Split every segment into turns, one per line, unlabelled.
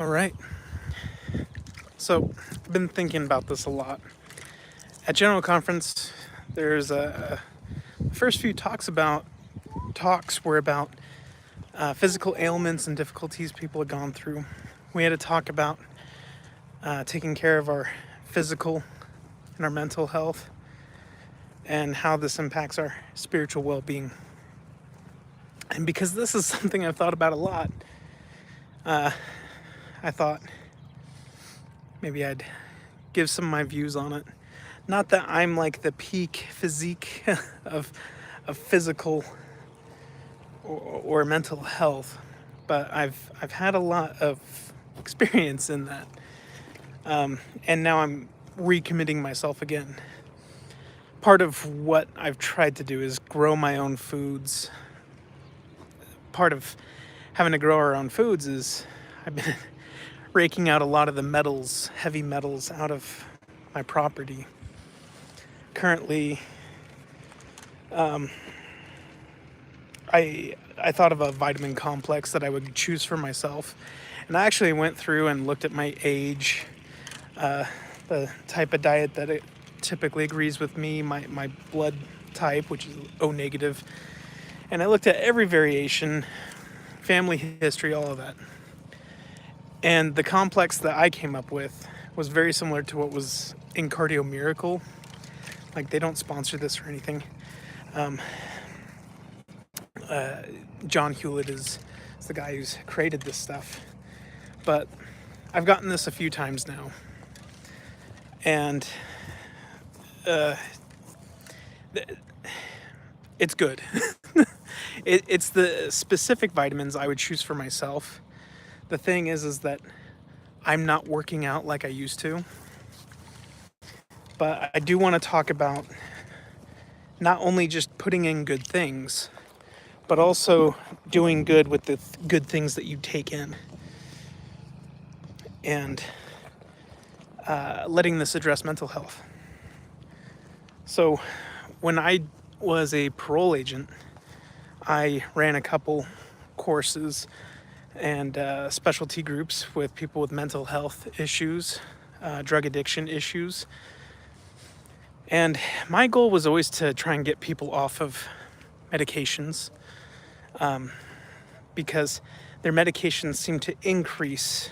All right. So I've been thinking about this a lot. At General Conference, there's the first few talks were about physical ailments and difficulties people had gone through. We had to talk about taking care of our physical and our mental health and how this impacts our spiritual well-being. And because this is something I've thought about a lot, I thought maybe I'd give some of my views on it. Not that I'm like the peak physique of physical or mental health, but I've had a lot of experience in that, and now I'm recommitting myself again. Part of what I've tried to do is grow my own foods. Part of having to grow our own foods is I've been raking out a lot of the metals, heavy metals, out of my property. Currently, I thought of a vitamin complex that I would choose for myself, and I actually went through and looked at my age, the type of diet that it typically agrees with me, my blood type, which is O negative, and I looked at every variation, family history, all of that. And the complex that I came up with was very similar to what was in Cardio Miracle. Like, they don't sponsor this or anything. John Hewlett is the guy who's created this stuff. But I've gotten this a few times now. And it's good. It's the specific vitamins I would choose for myself. The thing is that I'm not working out like I used to. But I do want to talk about not only just putting in good things, but also doing good with the good things that you take in. And letting this address mental health. So when I was a parole agent, I ran a couple courses and specialty groups with people with mental health issues, drug addiction issues. And my goal was always to try and get people off of medications, because their medications seem to increase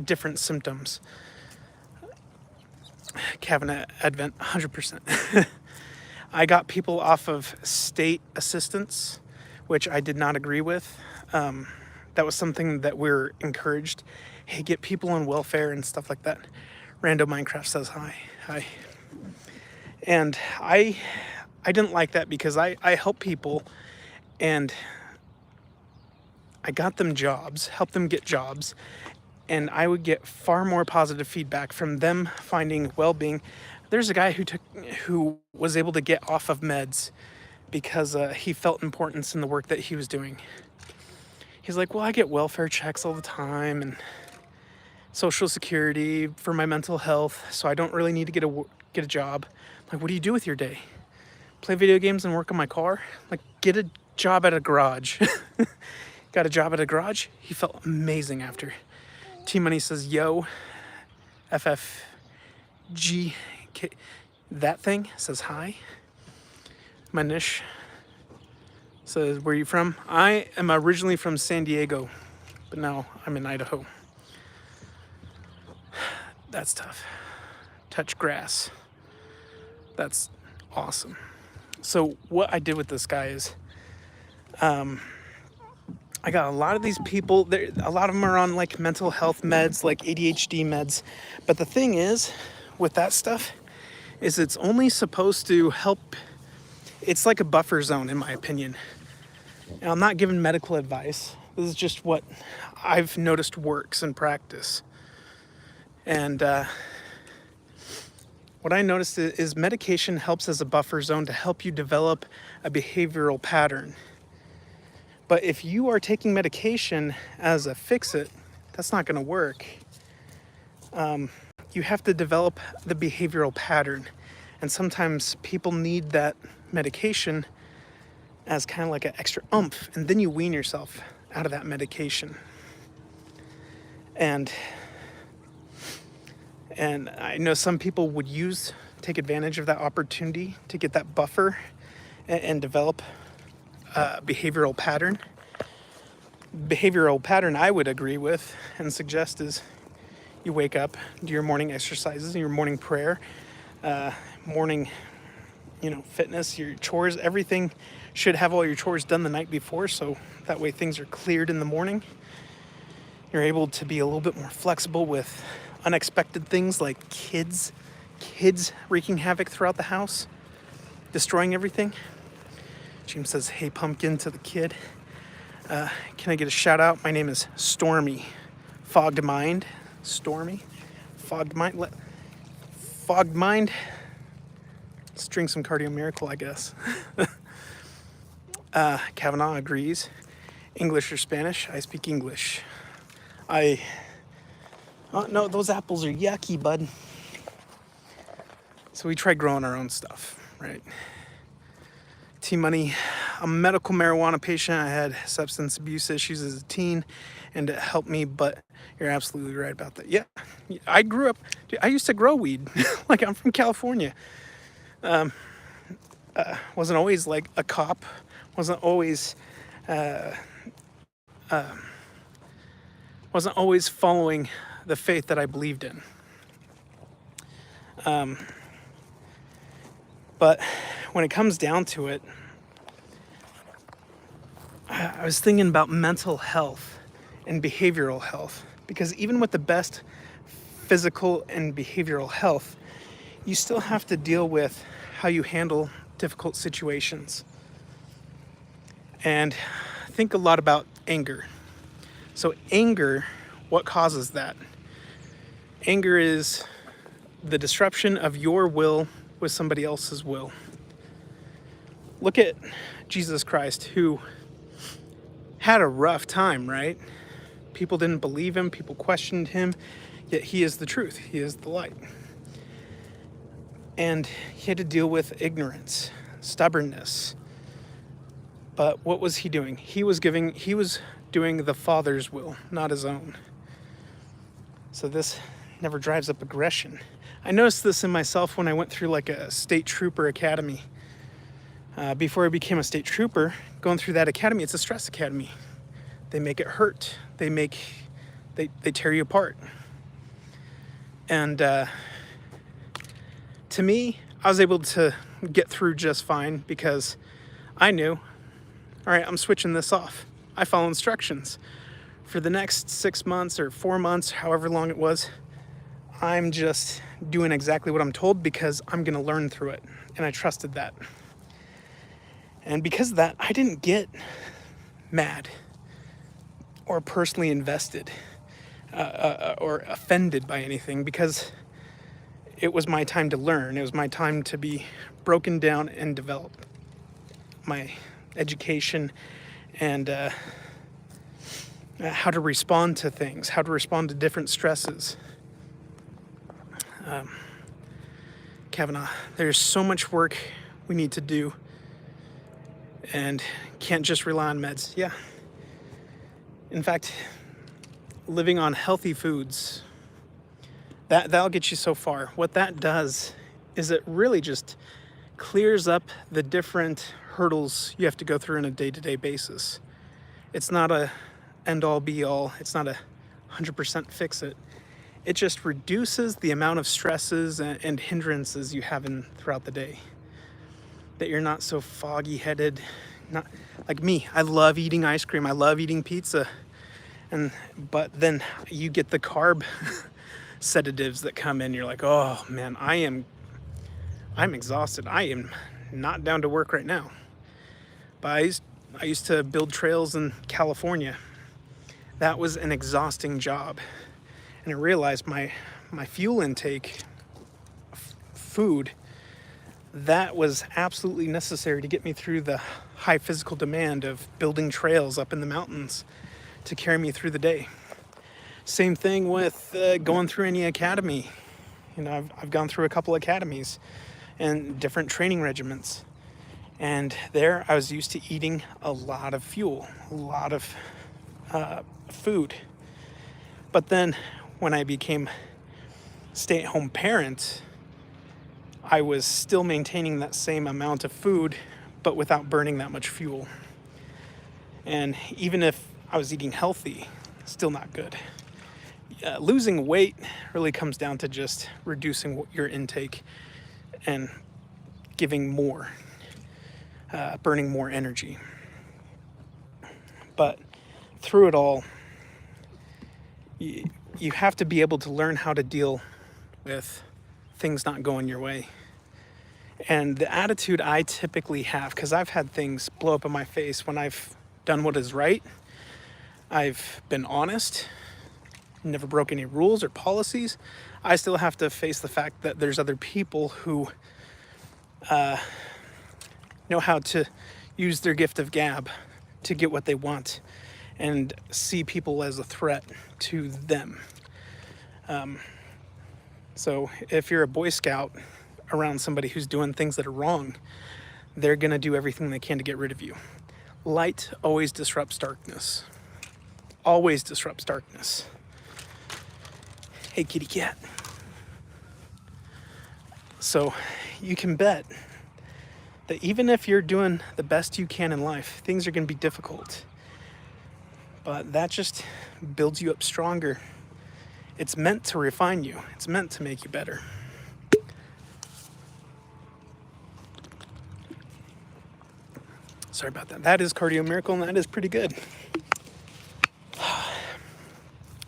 different symptoms. Cabinet Advent, 100%. I got people off of state assistance, which I did not agree with. That was something that we're encouraged. Hey, get people on welfare and stuff like that. Rando Minecraft says hi. Hi. And I didn't like that because I help people and I got them jobs, helped them get jobs, and I would get far more positive feedback from them finding well-being. There's a guy who was able to get off of meds because he felt importance in the work that he was doing. He's like, well, I get welfare checks all the time and Social Security for my mental health, so I don't really need to get a job. I'm like, what do you do with your day? Play video games and work on my car? Like, get a job at a garage. Got a job at a garage. He felt amazing after. T-Money says, yo, FFG, that thing says hi. Manish says, where are you from? I am originally from San Diego, but now I'm in Idaho. That's tough. Touch grass. That's awesome. So what I did with this guy is, I got a lot of these people, a lot of them are on like mental health meds, like ADHD meds. But the thing is, with that stuff, is it's only supposed to help. It's like a buffer zone, in my opinion. Now, I'm not giving medical advice. This is just what I've noticed works in practice. And what I noticed is medication helps as a buffer zone to help you develop a behavioral pattern. But if you are taking medication as a fix-it, that's not going to work. You have to develop the behavioral pattern. And sometimes people need that medication as kind of like an extra oomph, and then you wean yourself out of that medication. And I know some people would take advantage of that opportunity to get that buffer and develop a behavioral pattern. Behavioral pattern I would agree with and suggest is you wake up, do your morning exercises, your morning prayer, morning, fitness, your chores. Everything should have all your chores done the night before, so that way things are cleared in the morning. You're able to be a little bit more flexible with unexpected things like kids wreaking havoc throughout the house, destroying everything. James says, "Hey, pumpkin," to the kid. Can I get a shout out? My name is Stormy. Fogged Mind. Stormy. Fogged Mind. Fogged Mind. Let's drink some Cardio Miracle, I guess. Kavanaugh agrees. English or Spanish? I speak English. No, those apples are yucky, bud. So we tried growing our own stuff, right? T-Money, I'm a medical marijuana patient. I had substance abuse issues as a teen, and it helped me, but you're absolutely right about that. Yeah, I grew up, I used to grow weed. Like, I'm from California. Wasn't always like a cop, wasn't always following the faith that I believed in. But when it comes down to it, I was thinking about mental health and behavioral health, because even with the best physical and behavioral health, you still have to deal with how you handle difficult situations. And think a lot about anger. So anger, what causes that? Anger is the disruption of your will with somebody else's will. Look at Jesus Christ, who had a rough time, right? People didn't believe him, people questioned him, yet he is the truth, he is the light. And he had to deal with ignorance, stubbornness. But what was he doing? He was doing the Father's will, not his own. So this never drives up aggression. I noticed this in myself when I went through like a state trooper academy. Before I became a state trooper, going through that academy, it's a stress academy. They make it hurt. They tear you apart. And to me, I was able to get through just fine because I knew, all right, I'm switching this off. I follow instructions. For the next 6 months or 4 months, however long it was, I'm just doing exactly what I'm told because I'm going to learn through it. And I trusted that. And because of that, I didn't get mad or personally invested or offended by anything, because it was my time to learn. It was my time to be broken down and develop my education and how to respond to things, how to respond to different stresses. Kavanaugh, there's so much work we need to do and can't just rely on meds. Yeah. In fact, living on healthy foods, that'll get you so far. What that does is it really just clears up the different hurdles you have to go through on a day-to-day basis. It's not a end-all be-all. It's not a 100% fix-it. It just reduces the amount of stresses and hindrances you have throughout the day. That you're not so foggy-headed. Not like me. I love eating ice cream. I love eating pizza. But then you get the carb sedatives that come in. You're like, oh man, I'm exhausted. I am not down to work right now. But I used to build trails in California. That was an exhausting job. And I realized my fuel intake, food, that was absolutely necessary to get me through the high physical demand of building trails up in the mountains to carry me through the day. Same thing with going through any academy. You know, I've gone through a couple academies and different training regiments. And there I was used to eating a lot of fuel, a lot of food. But then when I became stay-at-home parent, I was still maintaining that same amount of food, but without burning that much fuel. And even if I was eating healthy, still not good. Losing weight really comes down to just reducing your intake and giving more, burning more energy. But through it all, you have to be able to learn how to deal with things not going your way. And the attitude I typically have, because I've had things blow up in my face when I've done what is right, I've been honest, never broke any rules or policies, I still have to face the fact that there's other people who know how to use their gift of gab to get what they want and see people as a threat to them. So if you're a Boy Scout around somebody who's doing things that are wrong, they're going to do everything they can to get rid of you. Light always disrupts darkness. Always disrupts darkness. Hey, kitty cat. So you can bet that even if you're doing the best you can in life, things are going to be difficult. But that just builds you up stronger. It's meant to refine you. It's meant to make you better. Sorry about that. That is Cardio Miracle, and that is pretty good.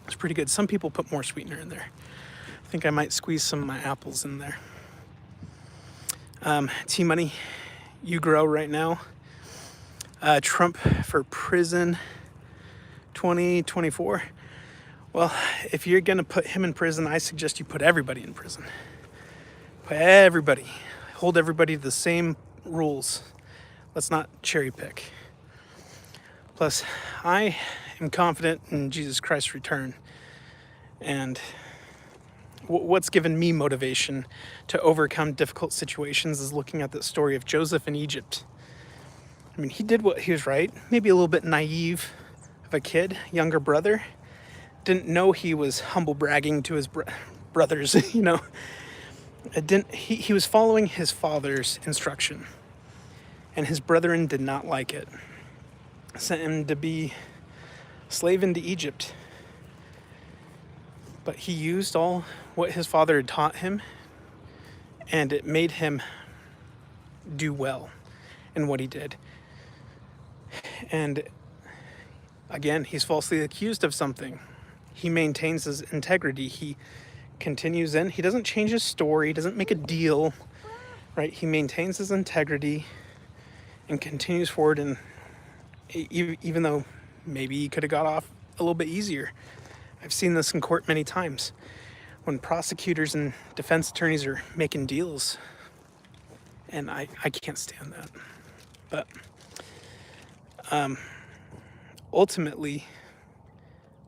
It's pretty good. Some people put more sweetener in there. I think I might squeeze some of my apples in there. T-Money, you grow right now. Trump for prison 2024. Well, if you're going to put him in prison, I suggest you put everybody in prison. Put everybody. Hold everybody to the same rules. Let's not cherry pick. Plus, I am confident in Jesus Christ's return. And what's given me motivation to overcome difficult situations is looking at the story of Joseph in Egypt. I mean, he did what he was right. Maybe a little bit naive of a kid, younger brother. Didn't know he was humble bragging to his brothers, you know. He was following his father's instruction. And his brethren did not like it. Sent him to be a slave into Egypt. But he used all what his father had taught him, and it made him do well in what he did. And again, he's falsely accused of something. He maintains his integrity. He continues in. He doesn't change his story. He doesn't make a deal, right? He maintains his integrity and continues forward, and even though maybe he could have got off a little bit easier. I've seen this in court many times when prosecutors and defense attorneys are making deals, and I can't stand that. But ultimately,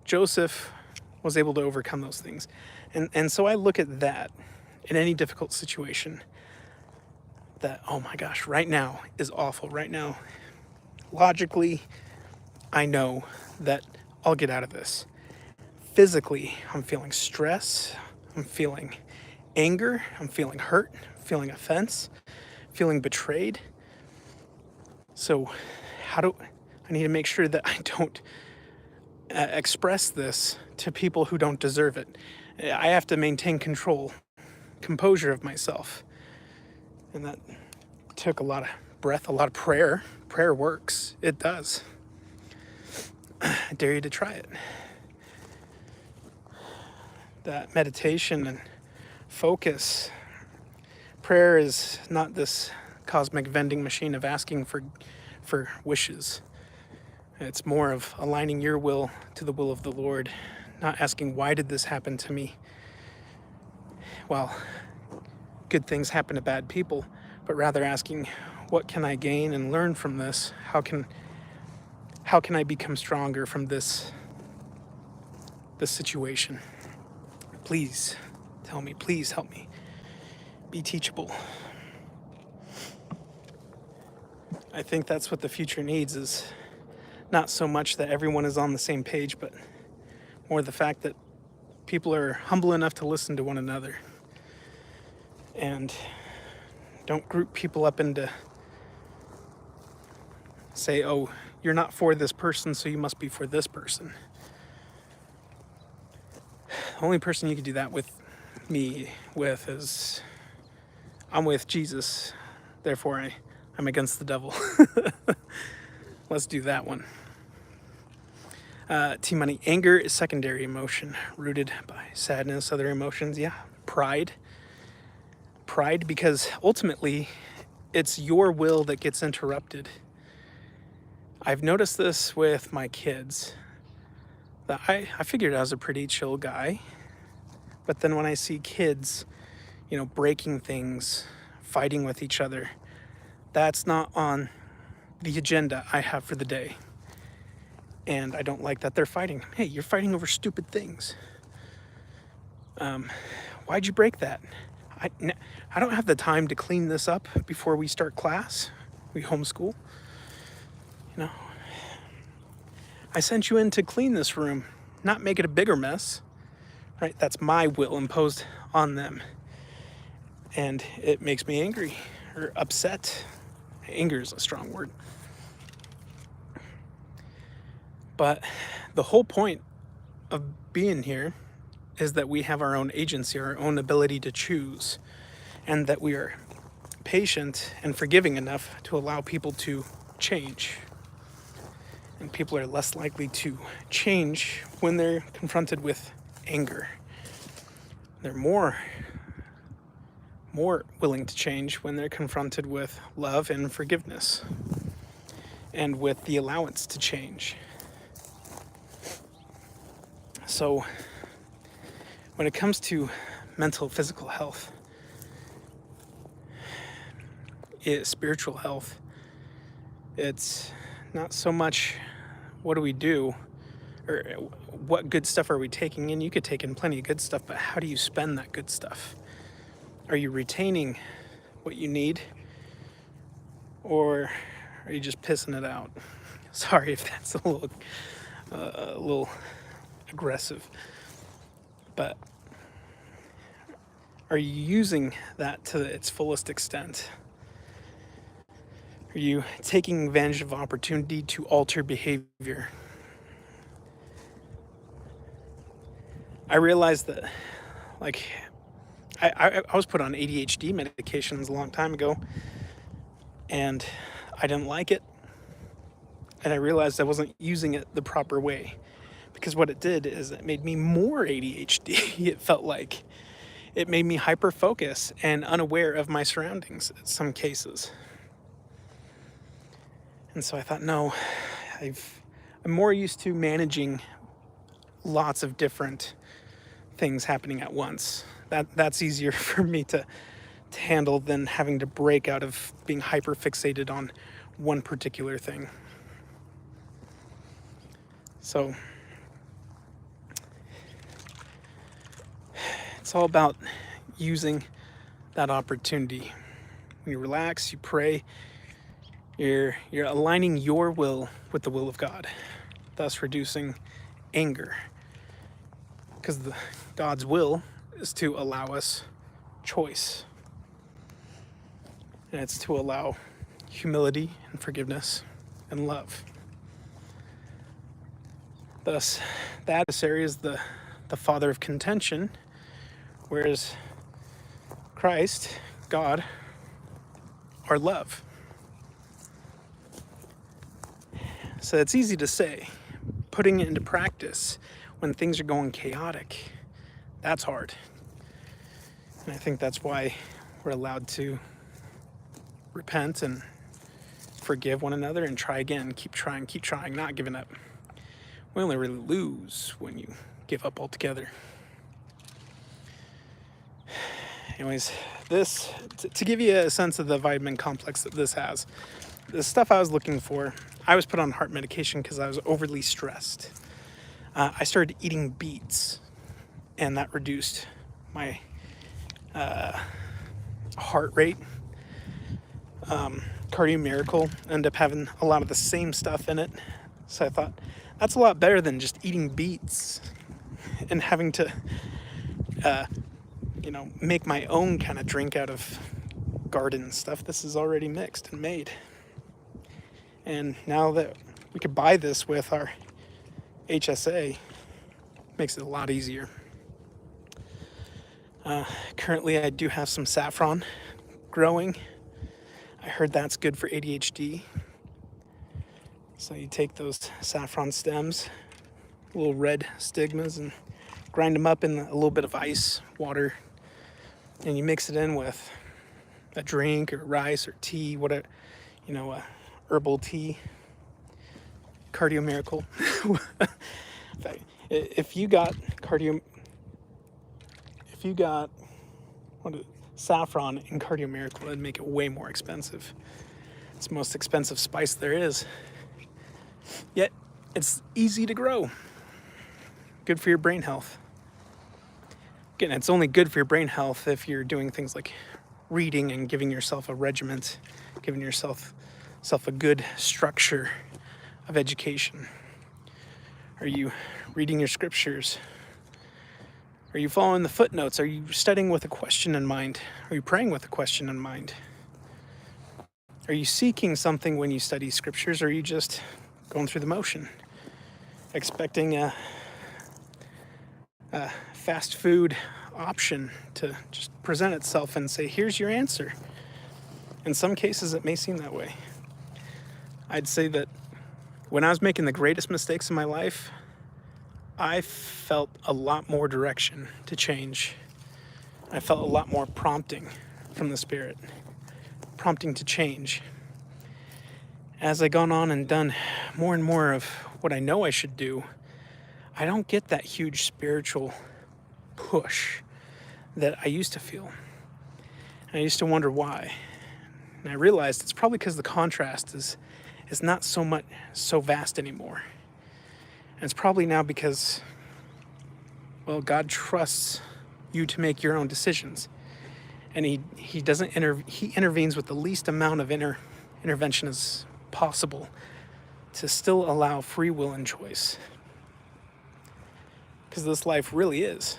Joseph was able to overcome those things. And so I look at that in any difficult situation that, oh my gosh, right now is awful. Right now, logically, I know that I'll get out of this. Physically, I'm feeling stress. I'm feeling anger. I'm feeling hurt. I'm feeling offense. Feeling betrayed. So I need to make sure that I don't express this to people who don't deserve it. I have to maintain composure of myself. And that took a lot of breath, a lot of prayer. Prayer works. It does. I dare you to try it. That meditation and focus. Prayer is not this cosmic vending machine of asking for wishes. It's more of aligning your will to the will of the Lord, not asking, why did this happen to me? Well, good things happen to bad people, but rather asking, what can I gain and learn from this? How can I become stronger from this situation? Please tell me, please help me. Be teachable. I think that's what the future needs, is not so much that everyone is on the same page, but or the fact that people are humble enough to listen to one another and don't group people up into say, oh, you're not for this person, so you must be for this person. The only person you could do that with is I'm with Jesus, therefore I'm against the devil. Let's do that one. T-Money, anger is secondary emotion, rooted by sadness, other emotions. Yeah, pride. Pride, because ultimately it's your will that gets interrupted. I've noticed this with my kids. That I figured I was a pretty chill guy. But then when I see kids, breaking things, fighting with each other, that's not on the agenda I have for the day. And I don't like that they're fighting. Hey, you're fighting over stupid things. Why'd you break that? I don't have the time to clean this up before we start class. We homeschool. I sent you in to clean this room, not make it a bigger mess. Right? That's my will imposed on them. And it makes me angry or upset. Anger is a strong word. But the whole point of being here is that we have our own agency, our own ability to choose, and that we are patient and forgiving enough to allow people to change. And people are less likely to change when they're confronted with anger. They're more willing to change when they're confronted with love and forgiveness, and with the allowance to change. So when it comes to mental, physical health, spiritual health, it's not so much what do we do or what good stuff are we taking in. You could take in plenty of good stuff, but how do you spend that good stuff? Are you retaining what you need, or are you just pissing it out? Sorry if that's a little aggressive, but are you using that to its fullest extent? Are you taking advantage of opportunity to alter behavior? I realized that, I was put on ADHD medications a long time ago, and I didn't like it, and I realized I wasn't using it the proper way, because what it did is it made me more ADHD. It felt like it made me hyper-focus and unaware of my surroundings in some cases. And so I thought, no, I'm more used to managing lots of different things happening at once. That's easier for me to handle than having to break out of being hyper fixated on one particular thing. So it's all about using that opportunity. When you relax, you pray, you're aligning your will with the will of God, thus reducing anger. Because God's will is to allow us choice. And it's to allow humility and forgiveness and love. Thus, the adversary is the father of contention, whereas Christ, God, are love. So it's easy to say. Putting it into practice when things are going chaotic, that's hard. And I think that's why we're allowed to repent and forgive one another and try again, keep trying, not giving up. We only really lose when you give up altogether. Anyways, this, to give you a sense of the vitamin complex that this has, the stuff I was looking for, I was put on heart medication because I was overly stressed. I started eating beets, and that reduced my heart rate. Cardio Miracle ended up having a lot of the same stuff in it. So I thought, that's a lot better than just eating beets. and having to, make my own kind of drink out of garden stuff. This is already mixed and made. And now that we could buy this with our HSA, makes it a lot easier. Currently, I do have some saffron growing. I heard that's good for ADHD. So you take those saffron stems, little red stigmas, and grind them up in a little bit of ice water, and you mix it in with a drink or rice or tea, whatever, herbal tea. Cardio Miracle. If you got saffron in Cardio Miracle, it'd make it way more expensive. It's the most expensive spice there is. Yet it's easy to grow. Good for your brain health. Again, it's only good for your brain health if you're doing things like reading and giving yourself a regiment, giving yourself a good structure of education. Are you reading your scriptures? Are you following the footnotes? Are you studying with a question in mind? Are you praying with a question in mind? Are you seeking something when you study scriptures, or are you just going through the motion, expecting a fast food option to just present itself and say, here's your answer? In some cases, it may seem that way. I'd say that when I was making the greatest mistakes in my life, I felt a lot more direction to change. I felt a lot more prompting from the Spirit, prompting to change. As I've gone on and done more and more of what I know I should do, I don't get that huge spiritual push that I used to feel. And I used to wonder why. And I realized it's probably because the contrast is not so vast anymore. And it's probably now because, God trusts you to make your own decisions. And he doesn't he intervenes with the least amount of intervention as possible to still allow free will and choice. Because this life really is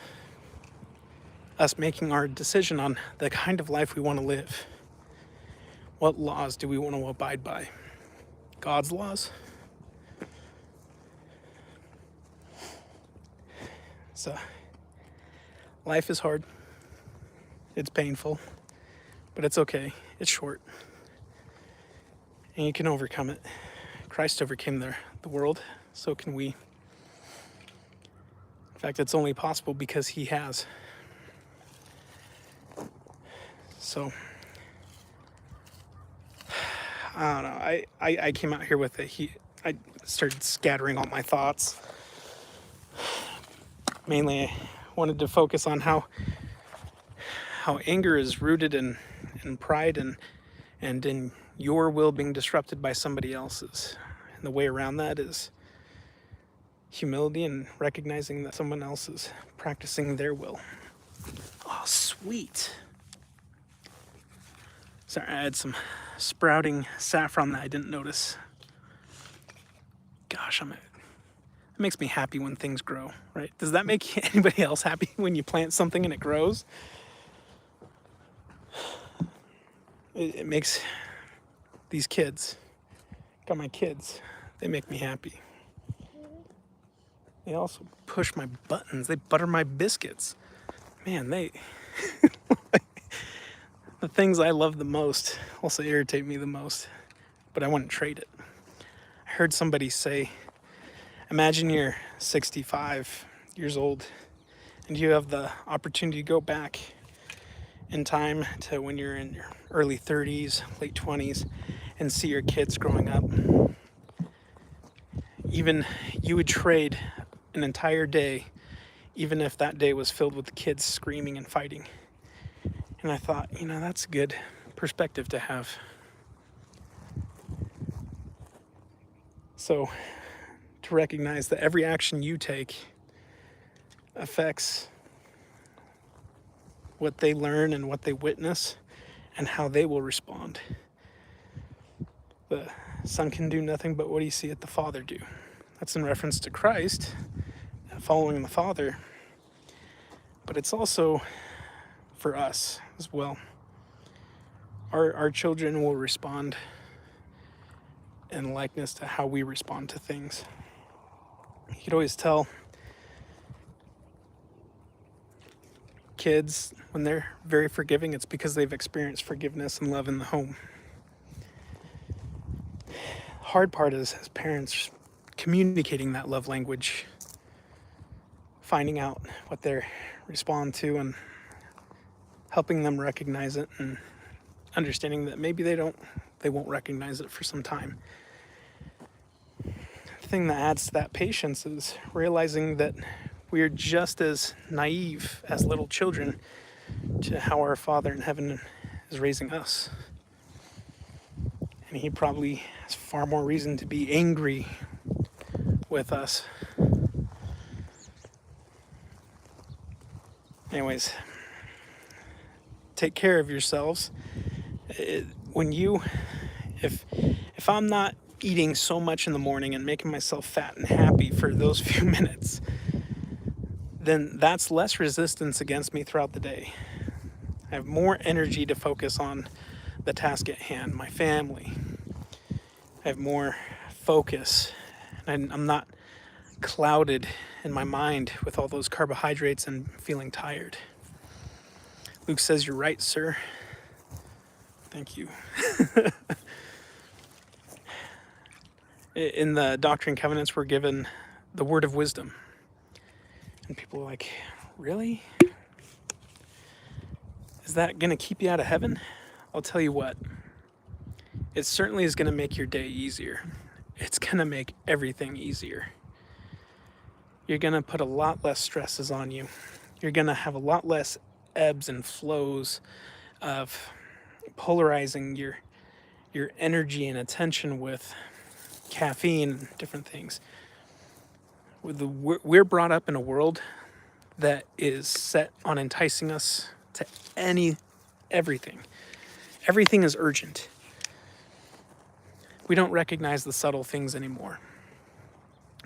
us making our decision on the kind of life we want to live. What laws do we want to abide by? God's laws? So, life is hard. It's painful, but it's okay. It's short. And you can overcome it. Christ overcame the world, so can we. In fact, it's only possible because he has. So, I don't know. I came out here with I started scattering all my thoughts. Mainly, I wanted to focus on how anger is rooted in pride and in your will being disrupted by somebody else's. And the way around that is humility and recognizing that someone else is practicing their will. Oh, sweet. Sorry, I had some sprouting saffron that I didn't notice. Gosh, it makes me happy when things grow, right? Does that make anybody else happy when you plant something and it grows? It makes these kids, got my kids, they make me happy. They also push my buttons. They butter my biscuits. Man, the things I love the most also irritate me the most, but I wouldn't trade it. I heard somebody say, imagine you're 65 years old and you have the opportunity to go back in time to when you're in your early 30s, late 20s, and see your kids growing up. Even you would trade an entire day, even if that day was filled with the kids screaming and fighting. And I thought, that's a good perspective to have. So, to recognize that every action you take affects what they learn and what they witness and how they will respond. The Son can do nothing but what he seeth the Father do. That's in reference to Christ. following the Father, but it's also for us as well. Our children will respond in likeness to how we respond to things. You could always tell kids when they're very forgiving, it's because they've experienced forgiveness and love in the home. Hard part is, as parents, communicating that love language, finding out what they respond to and helping them recognize it, and understanding that maybe they won't recognize it for some time. The thing that adds to that patience is realizing that we are just as naive as little children to how our Father in heaven is raising us. And he probably has far more reason to be angry with us. Anyways, take care of yourselves. If I'm not eating so much in the morning and making myself fat and happy for those few minutes, then that's less resistance against me throughout the day. I have more energy to focus on the task at hand, my family. I have more focus, and I'm not clouded in my mind with all those carbohydrates and feeling tired. Luke says, "You're right, sir." Thank you. In the Doctrine and Covenants, we're given the word of wisdom. And people are like, really? Is that going to keep you out of heaven? I'll tell you what. It certainly is going to make your day easier. It's going to make everything easier. You're going to put a lot less stresses on you. You're going to have a lot less ebbs and flows of polarizing your energy and attention with caffeine and different things. We're brought up in a world that is set on enticing us to everything. Everything is urgent. We don't recognize the subtle things anymore.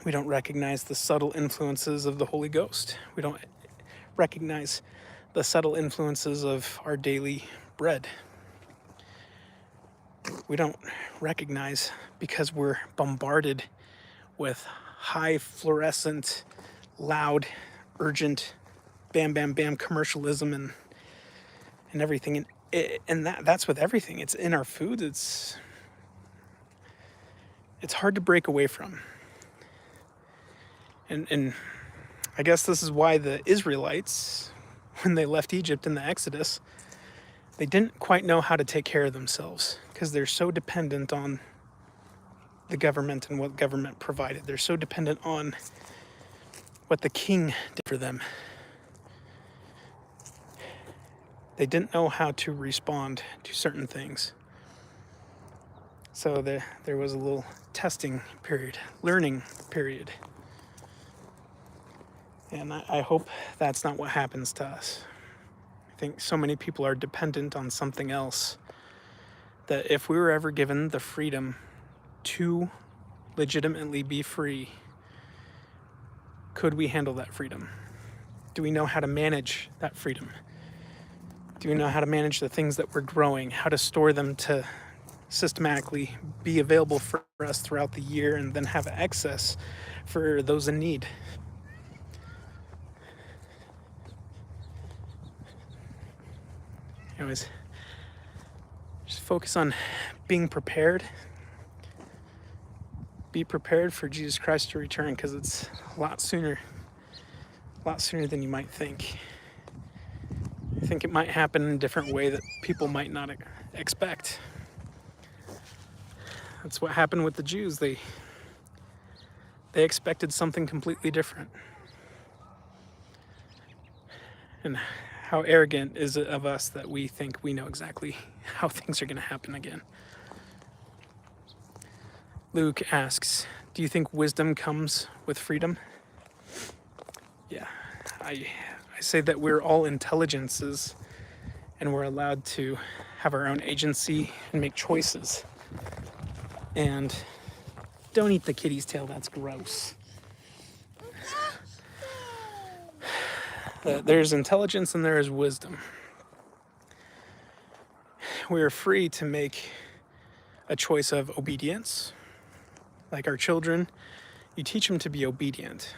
We don't recognize the subtle influences of the Holy Ghost. We don't recognize the subtle influences of our daily bread. We don't recognize, because we're bombarded with high fluorescent, loud, urgent, bam, bam, bam commercialism and everything. And that's with everything. It's in our food. It's hard to break away from. And I guess this is why the Israelites, when they left Egypt in the Exodus, they didn't quite know how to take care of themselves, because they're so dependent on the government and what government provided. They're so dependent on what the king did for them. They didn't know how to respond to certain things. So there was a little testing period, learning period. And I hope that's not what happens to us. I think so many people are dependent on something else, that if we were ever given the freedom to legitimately be free, could we handle that freedom? Do we know how to manage that freedom? Do we know how to manage the things that we're growing, how to store them to systematically be available for us throughout the year, and then have excess for those in need? Anyways, just focus on being prepared. Be prepared for Jesus Christ to return, because it's a lot sooner than you might think. I think it might happen in a different way that people might not expect. That's what happened with the Jews. They expected something completely different. And how arrogant is it of us that we think we know exactly how things are going to happen again. Luke asks, do you think wisdom comes with freedom? Yeah, I say that we're all intelligences, and we're allowed to have our own agency and make choices. And don't eat the kitty's tail, that's gross. There's intelligence and there is wisdom. We are free to make a choice of obedience. Like our children, you teach them to be obedient.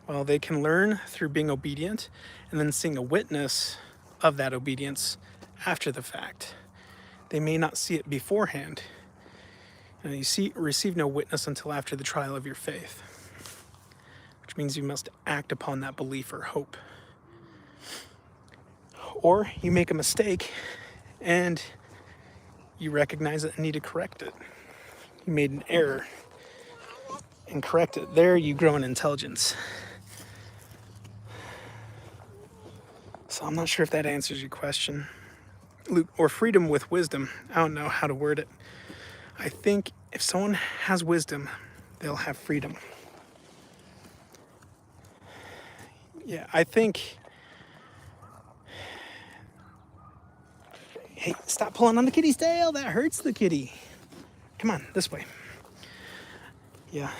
Well, they can learn through being obedient and then seeing a witness of that obedience after the fact. They may not see it beforehand. And you receive no witness until after the trial of your faith, which means you must act upon that belief or hope. Or you make a mistake and you recognize it and need to correct it. You made an error and correct it. There you grow in intelligence. So I'm not sure if that answers your question. Luke, or freedom with wisdom. I don't know how to word it. I think if someone has wisdom, they'll have freedom. Yeah, I think... Hey, stop pulling on the kitty's tail. That hurts the kitty. Come on, this way. Yeah.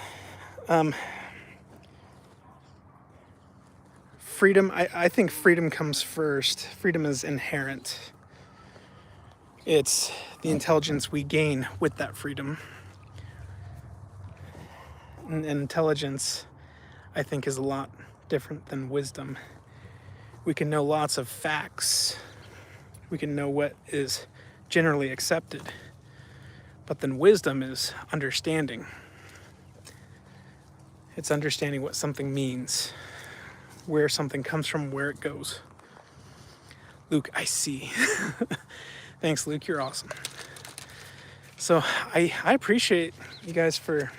Freedom, I think freedom comes first. Freedom is inherent. It's the intelligence we gain with that freedom. And intelligence, I think, is a lot different than wisdom. We can know lots of facts. We can know what is generally accepted. But then wisdom is understanding. It's understanding what something means, where something comes from, where it goes. Luke, I see. Thanks, Luke. You're awesome. So I appreciate you guys for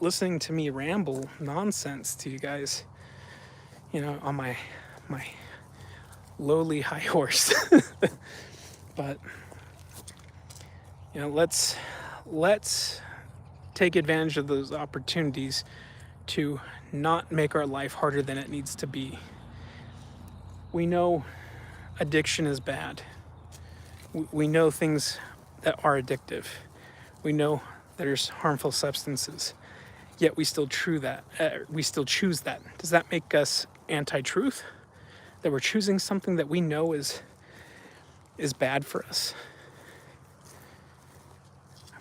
listening to me ramble nonsense to you guys, on my lowly high horse. But, let's take advantage of those opportunities to not make our life harder than it needs to be. We know addiction is bad. We know things that are addictive. We know there's harmful substances. Yet we still choose that. Does that make us anti-truth? That we're choosing something that we know is bad for us?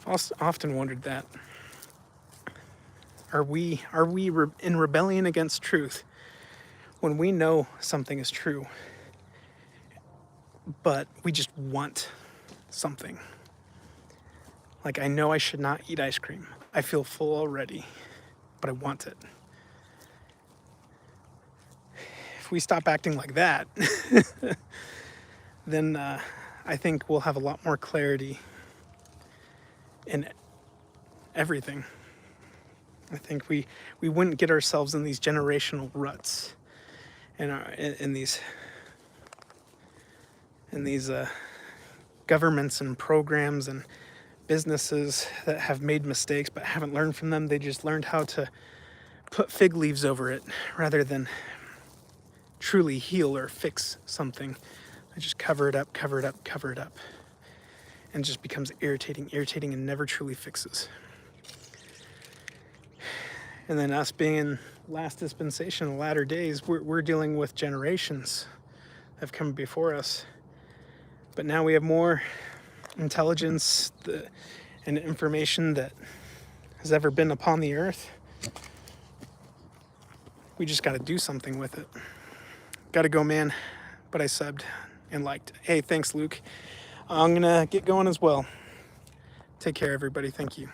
I've often wondered that. Are we in rebellion against truth when we know something is true, but we just want something? Like, I know I should not eat ice cream. I feel full already, but I want it. If we stop acting like that, then I think we'll have a lot more clarity in everything. I think we wouldn't get ourselves in these generational ruts and in these governments and programs and businesses that have made mistakes but haven't learned from them. They just learned how to put fig leaves over it rather than truly heal or fix something. They just cover it up, and it just becomes irritating and never truly fixes. And then us being in last dispensation, the latter days, we're dealing with generations that have come before us. But now we have more intelligence and information that has ever been upon the earth. We just got to do something with it. Got to go, man. But I subbed and liked. Hey, thanks, Luke. I'm going to get going as well. Take care, everybody. Thank you.